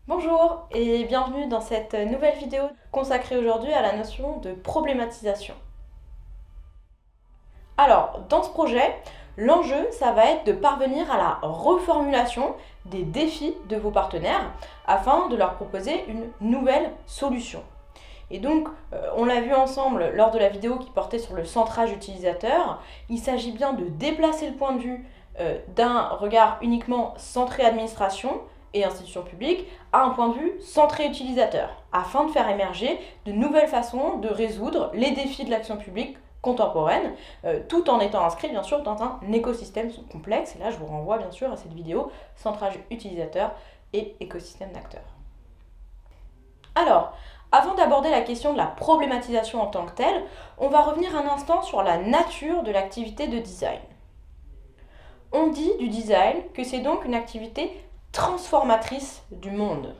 Bonjour et bienvenue dans cette nouvelle vidéo consacrée aujourd'hui à la notion de problématisation. Alors, dans ce projet, l'enjeu, ça va être de parvenir à la reformulation des défis de vos partenaires afin de leur proposer une nouvelle solution. Et donc, on l'a vu ensemble lors de la vidéo qui portait sur le centrage utilisateur, il s'agit bien de déplacer le point de vue d'un regard uniquement centré administration et institutions publiques à un point de vue centré utilisateur, afin de faire émerger de nouvelles façons de résoudre les défis de l'action publique contemporaine, tout en étant inscrit bien sûr dans un écosystème complexe. Et là, je vous renvoie bien sûr à cette vidéo centrage utilisateur et écosystème d'acteurs. Alors, avant d'aborder la question de la problématisation en tant que telle, on va revenir un instant sur la nature de l'activité de design. On dit du design que c'est donc une activité transformatrice du monde.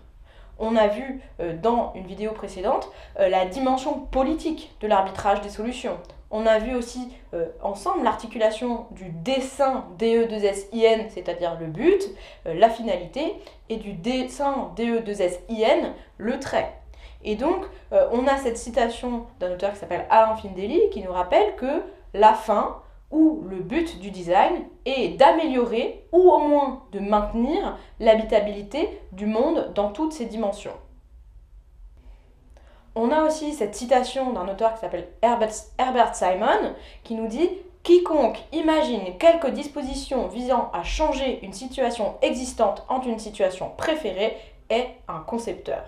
On a vu dans une vidéo précédente la dimension politique de l'arbitrage des solutions. On a vu aussi ensemble l'articulation du dessin DE2SIN, c'est-à-dire le but, la finalité, et du dessin DE2SIN, le trait. Et donc, on a cette citation d'un auteur qui s'appelle Alain Findeli qui nous rappelle que la fin ou le but du design est d'améliorer ou au moins de maintenir l'habitabilité du monde dans toutes ses dimensions. On a aussi cette citation d'un auteur qui s'appelle Herbert Simon qui nous dit « Quiconque imagine quelque disposition visant à changer une situation existante en une situation préférée est un concepteur ».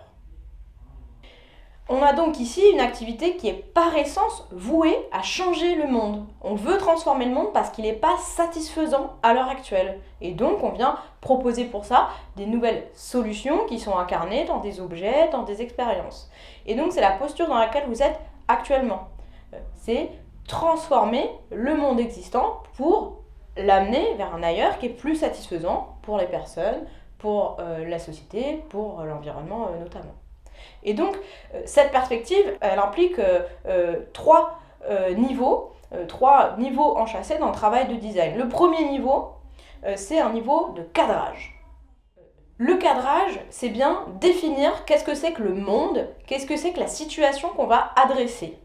On a donc ici une activité qui est par essence vouée à changer le monde. On veut transformer le monde parce qu'il n'est pas satisfaisant à l'heure actuelle. Et donc on vient proposer pour ça des nouvelles solutions qui sont incarnées dans des objets, dans des expériences. Et donc c'est la posture dans laquelle vous êtes actuellement. C'est transformer le monde existant pour l'amener vers un ailleurs qui est plus satisfaisant pour les personnes, pour la société, pour l'environnement notamment. Et donc, cette perspective, elle implique trois niveaux enchâssés dans le travail de design. Le premier niveau, c'est un niveau de cadrage. Le cadrage, c'est bien définir qu'est-ce que c'est que le monde, qu'est-ce que c'est que la situation qu'on va adresser.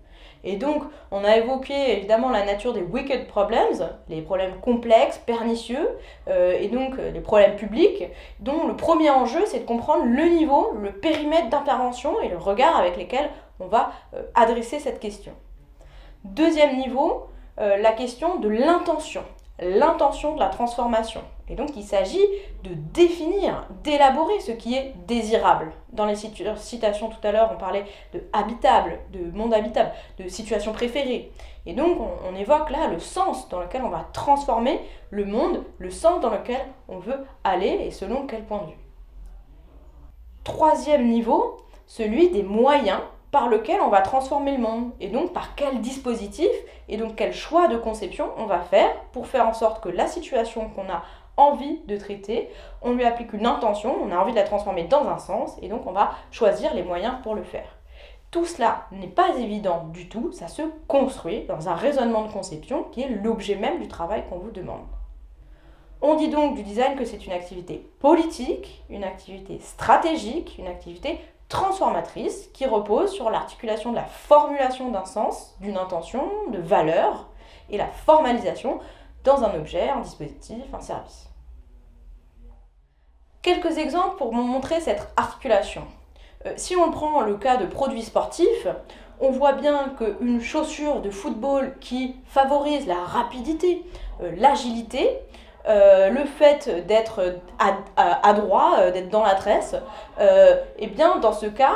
Et donc, on a évoqué évidemment la nature des wicked problems, les problèmes complexes, pernicieux, et donc les problèmes publics, dont le premier enjeu, c'est de comprendre le niveau, le périmètre d'intervention et le regard avec lesquels on va adresser cette question. Deuxième niveau, la question de l'intention de la transformation. Et donc il s'agit de définir, d'élaborer ce qui est désirable. Dans les citations tout à l'heure, on parlait de habitable, de monde habitable, de situation préférée. Et donc on évoque là le sens dans lequel on va transformer le monde, le sens dans lequel on veut aller et selon quel point de vue. Troisième niveau, celui des moyens par lequel on va transformer le monde, et donc par quel dispositif, et donc quel choix de conception on va faire pour faire en sorte que la situation qu'on a envie de traiter, on lui applique une intention, on a envie de la transformer dans un sens, et donc on va choisir les moyens pour le faire. Tout cela n'est pas évident du tout, ça se construit dans un raisonnement de conception qui est l'objet même du travail qu'on vous demande. On dit donc du design que c'est une activité politique, une activité stratégique, une activité transformatrice qui repose sur l'articulation de la formulation d'un sens, d'une intention, de valeur et la formalisation dans un objet, un dispositif, un service. Quelques exemples pour vous montrer cette articulation. Si on prend le cas de produits sportifs, on voit bien qu'une chaussure de football qui favorise la rapidité, l'agilité, le fait d'être adroit, d'être dans la tresse, et bien dans ce cas,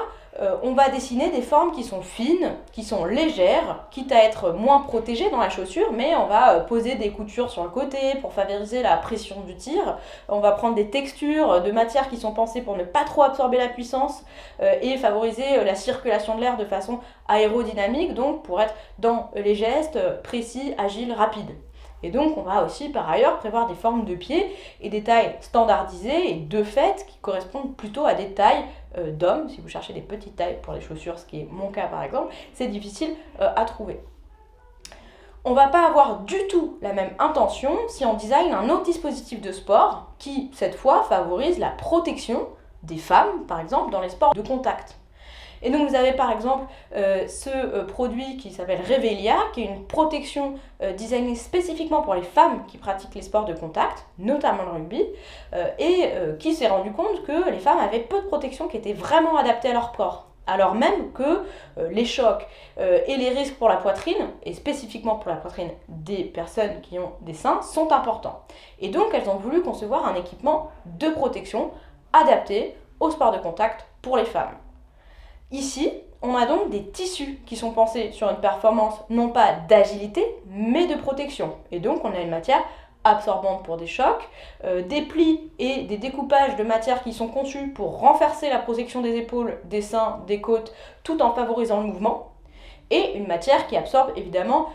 on va dessiner des formes qui sont fines, qui sont légères, quitte à être moins protégées dans la chaussure, mais on va poser des coutures sur le côté pour favoriser la pression du tir. On va prendre des textures de matières qui sont pensées pour ne pas trop absorber la puissance et favoriser la circulation de l'air de façon aérodynamique, donc pour être dans les gestes précis, agiles, rapides. Et donc on va aussi par ailleurs prévoir des formes de pieds et des tailles standardisées et de fait qui correspondent plutôt à des tailles d'hommes. Si vous cherchez des petites tailles pour les chaussures, ce qui est mon cas par exemple, c'est difficile à trouver. On ne va pas avoir du tout la même intention si on design un autre dispositif de sport qui, cette fois, favorise la protection des femmes, par exemple, dans les sports de contact. Et donc vous avez par exemple ce produit qui s'appelle Revelia, qui est une protection designée spécifiquement pour les femmes qui pratiquent les sports de contact, notamment le rugby, et qui s'est rendu compte que les femmes avaient peu de protection qui était vraiment adaptée à leur corps. Alors même que les chocs et les risques pour la poitrine, et spécifiquement pour la poitrine des personnes qui ont des seins, sont importants. Et donc elles ont voulu concevoir un équipement de protection adapté au sport de contact pour les femmes. Ici, on a donc des tissus qui sont pensés sur une performance non pas d'agilité, mais de protection. Et donc on a une matière absorbante pour des chocs, des plis et des découpages de matière qui sont conçus pour renforcer la protection des épaules, des seins, des côtes, tout en favorisant le mouvement, et une matière qui absorbe évidemment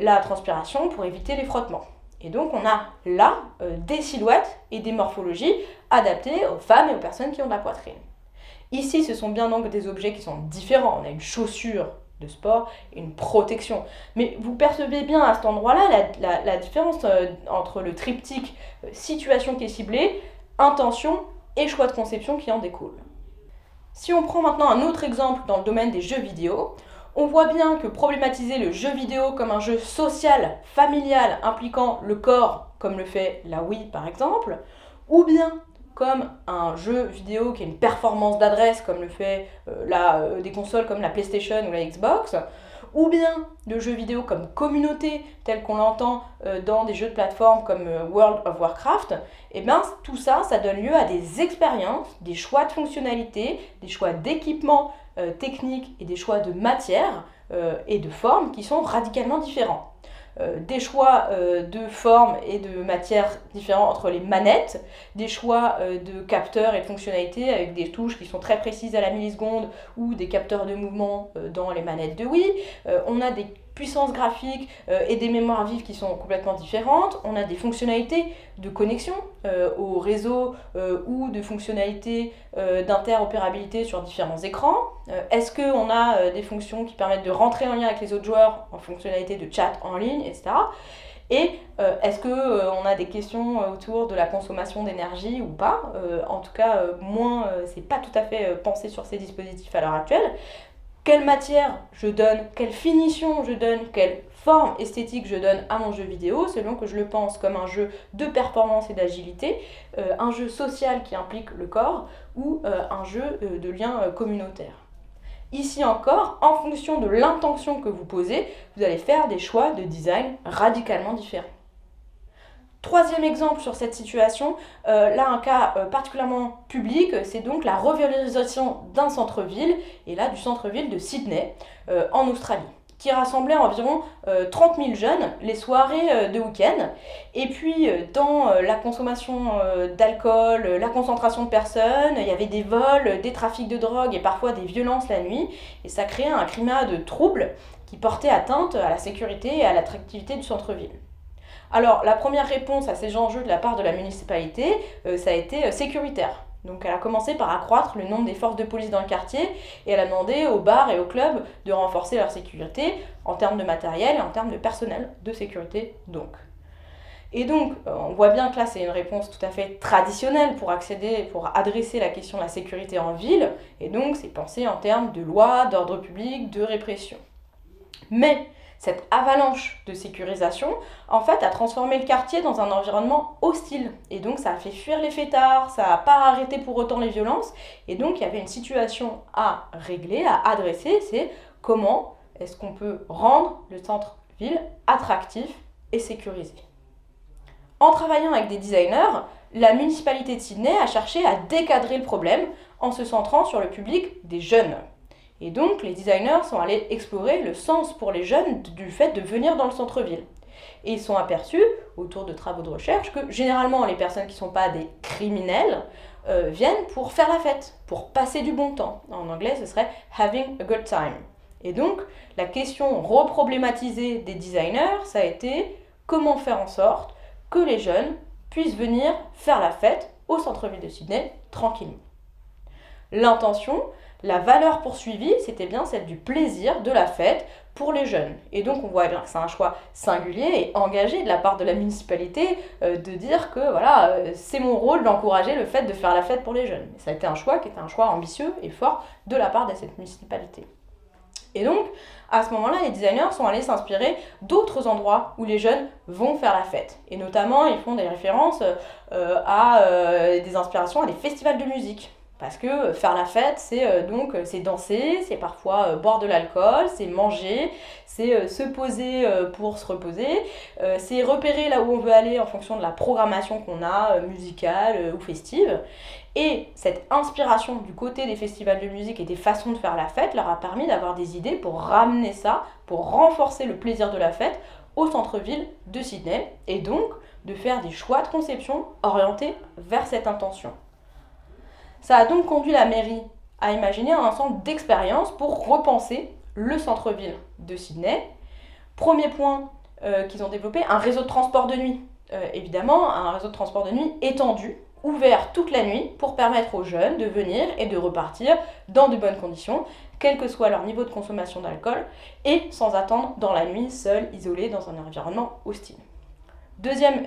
la transpiration pour éviter les frottements. Et donc on a là des silhouettes et des morphologies adaptées aux femmes et aux personnes qui ont de la poitrine. Ici, ce sont bien donc des objets qui sont différents. On a une chaussure de sport et une protection. Mais vous percevez bien à cet endroit-là la différence entre le triptyque situation qui est ciblée, intention et choix de conception qui en découle. Si on prend maintenant un autre exemple dans le domaine des jeux vidéo, on voit bien que problématiser le jeu vidéo comme un jeu social, familial, impliquant le corps, comme le fait la Wii par exemple, ou bien comme un jeu vidéo qui a une performance d'adresse, comme le fait des consoles comme la PlayStation ou la Xbox, ou bien de jeux vidéo comme communauté, tel qu'on l'entend dans des jeux de plateforme comme World of Warcraft, et bien tout ça, ça donne lieu à des expériences, des choix de fonctionnalités, des choix d'équipements techniques et des choix de matières et de formes qui sont radicalement différents. Des choix de forme et de matière différents entre les manettes, des choix de capteurs et de fonctionnalités avec des touches qui sont très précises à la milliseconde ou des capteurs de mouvement dans les manettes de Wii. On a des puissances graphiques et des mémoires vives qui sont complètement différentes. On a des fonctionnalités de connexion au réseau ou de fonctionnalités d'interopérabilité sur différents écrans. Est-ce qu'on a des fonctions qui permettent de rentrer en lien avec les autres joueurs en fonctionnalité de chat en ligne, etc. Et est-ce qu'on a des questions autour de la consommation d'énergie ou pas? En tout cas, c'est pas tout à fait pensé sur ces dispositifs à l'heure actuelle. Quelle matière je donne, quelle finition je donne, quelle forme esthétique je donne à mon jeu vidéo, selon que je le pense comme un jeu de performance et d'agilité, un jeu social qui implique le corps ou un jeu de lien communautaire. Ici encore, en fonction de l'intention que vous posez, vous allez faire des choix de design radicalement différents. Troisième exemple sur cette situation, là un cas particulièrement public, c'est donc la revalorisation d'un centre-ville, et là du centre-ville de Sydney, en Australie, qui rassemblait environ 30 000 jeunes les soirées de week-end. Et puis dans la consommation d'alcool, la concentration de personnes, il y avait des vols, des trafics de drogue et parfois des violences la nuit, et ça créait un climat de trouble qui portait atteinte à la sécurité et à l'attractivité du centre-ville. Alors, la première réponse à ces enjeux de la part de la municipalité, ça a été sécuritaire. Donc elle a commencé par accroître le nombre des forces de police dans le quartier et elle a demandé aux bars et aux clubs de renforcer leur sécurité en termes de matériel et en termes de personnel de sécurité donc. Et donc, on voit bien que là, c'est une réponse tout à fait traditionnelle pour adresser la question de la sécurité en ville, et donc c'est pensé en termes de loi, d'ordre public, de répression. Mais cette avalanche de sécurisation, en fait, a transformé le quartier dans un environnement hostile. Et donc, ça a fait fuir les fêtards, ça n'a pas arrêté pour autant les violences. Et donc, il y avait une situation à régler, à adresser, c'est comment est-ce qu'on peut rendre le centre-ville attractif et sécurisé. En travaillant avec des designers, la municipalité de Sydney a cherché à décadrer le problème en se centrant sur le public des jeunes. Et donc, les designers sont allés explorer le sens pour les jeunes du fait de venir dans le centre-ville. Et ils sont aperçus, autour de travaux de recherche, que généralement, les personnes qui ne sont pas des criminels viennent pour faire la fête, pour passer du bon temps. En anglais, ce serait « having a good time ». Et donc, la question reproblématisée des designers, ça a été comment faire en sorte que les jeunes puissent venir faire la fête au centre-ville de Sydney tranquillement. L'intention, La valeur poursuivie, c'était bien celle du plaisir de la fête pour les jeunes. Et donc on voit bien que c'est un choix singulier et engagé de la part de la municipalité de dire que voilà, c'est mon rôle d'encourager le fait de faire la fête pour les jeunes. Et ça a été un choix qui était un choix ambitieux et fort de la part de cette municipalité. Et donc, à ce moment-là, les designers sont allés s'inspirer d'autres endroits où les jeunes vont faire la fête. Et notamment, ils font des références à des inspirations à des festivals de musique. Parce que faire la fête, c'est danser, c'est parfois boire de l'alcool, c'est manger, c'est se poser pour se reposer, c'est repérer là où on veut aller en fonction de la programmation qu'on a, musicale ou festive. Et cette inspiration du côté des festivals de musique et des façons de faire la fête leur a permis d'avoir des idées pour ramener ça, pour renforcer le plaisir de la fête au centre-ville de Sydney, et donc de faire des choix de conception orientés vers cette intention. Ça a donc conduit la mairie à imaginer un ensemble d'expériences pour repenser le centre-ville de Sydney. Premier point qu'ils ont développé, un réseau de transport de nuit. Évidemment, un réseau de transport de nuit étendu, ouvert toute la nuit pour permettre aux jeunes de venir et de repartir dans de bonnes conditions, quel que soit leur niveau de consommation d'alcool, et sans attendre dans la nuit, seuls, isolés dans un environnement hostile. Deuxième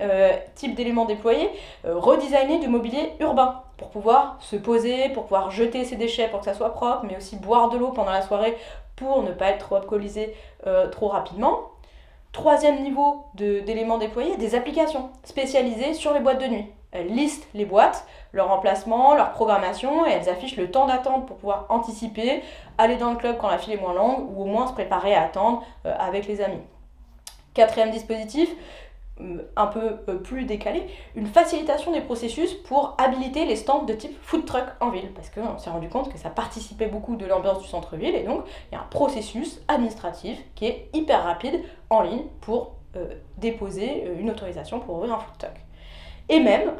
type d'élément déployé, redesigner du mobilier urbain pour pouvoir se poser, pour pouvoir jeter ses déchets pour que ça soit propre, mais aussi boire de l'eau pendant la soirée pour ne pas être trop alcoolisé trop rapidement. Troisième niveau d'éléments déployés, des applications spécialisées sur les boîtes de nuit. Elles listent les boîtes, leur emplacement, leur programmation, et elles affichent le temps d'attente pour pouvoir anticiper, aller dans le club quand la file est moins longue, ou au moins se préparer à attendre avec les amis. Quatrième dispositif, un peu plus décalé, une facilitation des processus pour habiliter les stands de type food truck en ville, parce qu'on s'est rendu compte que ça participait beaucoup de l'ambiance du centre-ville, et donc il y a un processus administratif qui est hyper rapide en ligne pour déposer une autorisation pour ouvrir un food truck. Et même,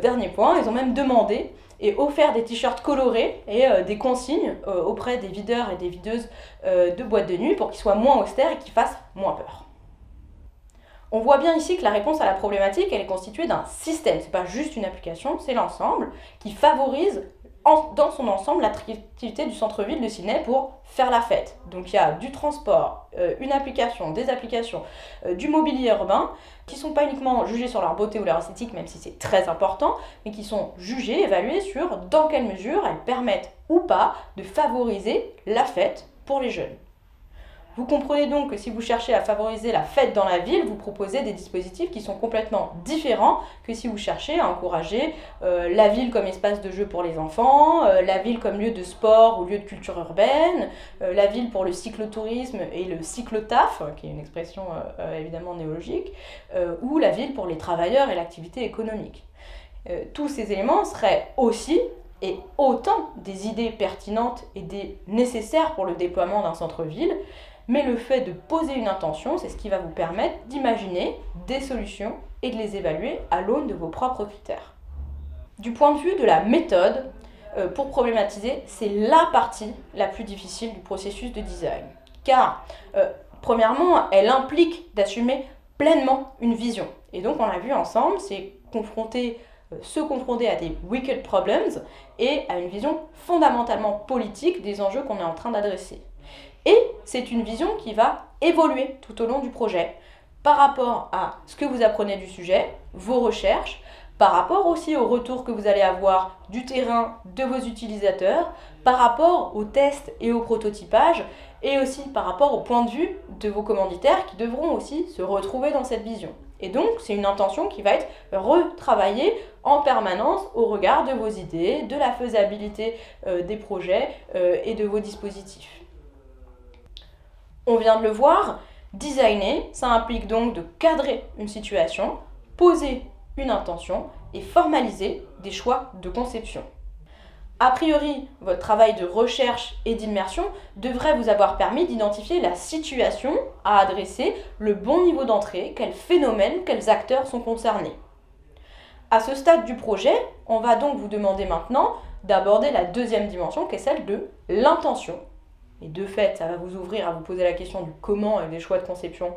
dernier point, ils ont même demandé et offert des t-shirts colorés et des consignes auprès des videurs et des videuses de boîtes de nuit pour qu'ils soient moins austères et qu'ils fassent moins peur. On voit bien ici que la réponse à la problématique, elle est constituée d'un système. C'est pas juste une application, c'est l'ensemble qui favorise dans son ensemble l'attractivité du centre-ville de Sydney pour faire la fête. Donc il y a du transport, une application, des applications, du mobilier urbain qui ne sont pas uniquement jugés sur leur beauté ou leur esthétique, même si c'est très important, mais qui sont jugés, évalués sur dans quelle mesure elles permettent ou pas de favoriser la fête pour les jeunes. Vous comprenez donc que si vous cherchez à favoriser la fête dans la ville, vous proposez des dispositifs qui sont complètement différents que si vous cherchez à encourager la ville comme espace de jeu pour les enfants, la ville comme lieu de sport ou lieu de culture urbaine, la ville pour le cyclotourisme et le cyclotaf, qui est une expression évidemment néologique, ou la ville pour les travailleurs et l'activité économique. Tous ces éléments seraient aussi et autant des idées pertinentes et des nécessaires pour le déploiement d'un centre-ville, mais le fait de poser une intention, c'est ce qui va vous permettre d'imaginer des solutions et de les évaluer à l'aune de vos propres critères. Du point de vue de la méthode, pour problématiser, c'est la partie la plus difficile du processus de design. Car, premièrement, elle implique d'assumer pleinement une vision. Et donc, on l'a vu ensemble, c'est se confronter à des wicked problems et à une vision fondamentalement politique des enjeux qu'on est en train d'adresser. Et c'est une vision qui va évoluer tout au long du projet par rapport à ce que vous apprenez du sujet, vos recherches, par rapport aussi au retour que vous allez avoir du terrain de vos utilisateurs, par rapport aux tests et au prototypage, et aussi par rapport au point de vue de vos commanditaires qui devront aussi se retrouver dans cette vision. Et donc, c'est une intention qui va être retravaillée en permanence au regard de vos idées, de la faisabilité des projets et de vos dispositifs. On vient de le voir, designer, ça implique donc de cadrer une situation, poser une intention et formaliser des choix de conception. A priori, votre travail de recherche et d'immersion devrait vous avoir permis d'identifier la situation à adresser, le bon niveau d'entrée, quels phénomènes, quels acteurs sont concernés. À ce stade du projet, on va donc vous demander maintenant d'aborder la deuxième dimension qui est celle de l'intention. Et de fait, ça va vous ouvrir à vous poser la question du comment et des choix de conception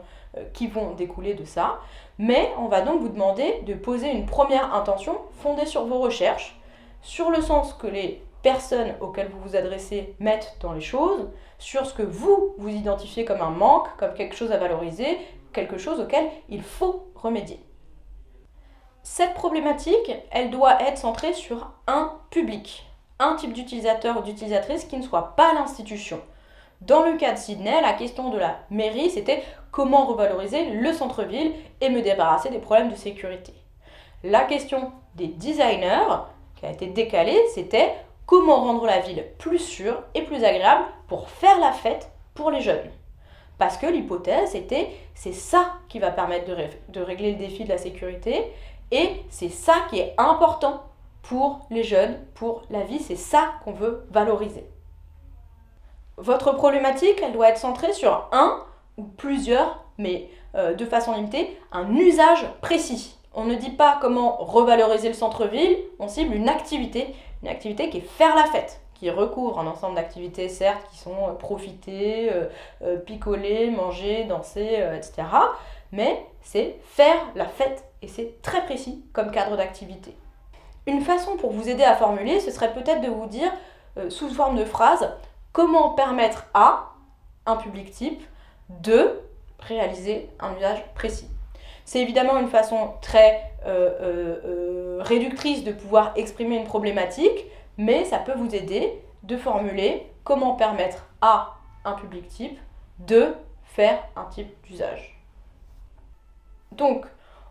qui vont découler de ça. Mais on va donc vous demander de poser une première intention fondée sur vos recherches, sur le sens que les personnes auxquelles vous vous adressez mettent dans les choses, sur ce que vous identifiez comme un manque, comme quelque chose à valoriser, quelque chose auquel il faut remédier. Cette problématique, elle doit être centrée sur un public, un type d'utilisateur ou d'utilisatrice qui ne soit pas l'institution. Dans le cas de Sydney, la question de la mairie, c'était comment revaloriser le centre-ville et me débarrasser des problèmes de sécurité. La question des designers, qui a été décalée, c'était comment rendre la ville plus sûre et plus agréable pour faire la fête pour les jeunes. Parce que l'hypothèse était, c'est ça qui va permettre de régler le défi de la sécurité et c'est ça qui est important pour les jeunes, pour la vie, c'est ça qu'on veut valoriser. Votre problématique, elle doit être centrée sur un ou plusieurs, mais de façon limitée, un usage précis. On ne dit pas comment revaloriser le centre-ville, on cible une activité qui est faire la fête, qui recouvre un ensemble d'activités, certes, qui sont profiter, picoler, manger, danser, etc. Mais c'est faire la fête, et c'est très précis comme cadre d'activité. Une façon pour vous aider à formuler, ce serait peut-être de vous dire, sous forme de phrase, comment permettre à un public type de réaliser un usage précis. C'est évidemment une façon très réductrice de pouvoir exprimer une problématique, mais ça peut vous aider de formuler comment permettre à un public type de faire un type d'usage. Donc,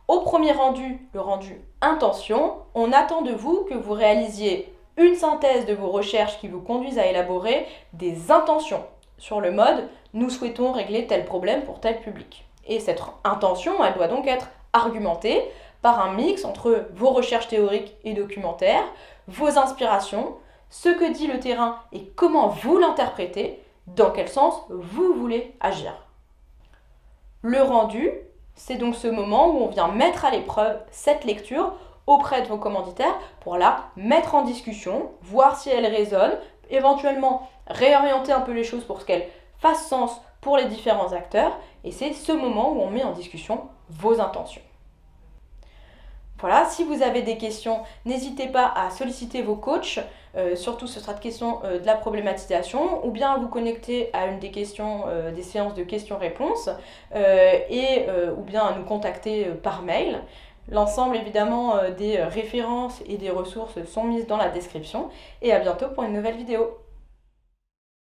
au premier rendu, le rendu intention, on attend de vous que vous réalisiez une synthèse de vos recherches qui vous conduisent à élaborer des intentions sur le mode « nous souhaitons régler tel problème pour tel public ». Et cette intention, elle doit donc être argumentée par un mix entre vos recherches théoriques et documentaires, vos inspirations, ce que dit le terrain et comment vous l'interprétez, dans quel sens vous voulez agir. Le rendu, c'est donc ce moment où on vient mettre à l'épreuve cette lecture auprès de vos commanditaires pour la mettre en discussion, voir si elle résonne, éventuellement réorienter un peu les choses pour qu'elles fassent sens pour les différents acteurs, et c'est ce moment où on met en discussion vos intentions. Voilà, si vous avez des questions, n'hésitez pas à solliciter vos coachs, surtout ce sera de questions de la problématisation, ou bien à vous connecter à une des questions, des séances de questions-réponses, ou bien à nous contacter par mail. L'ensemble évidemment des références et des ressources sont mises dans la description, et à bientôt pour une nouvelle vidéo.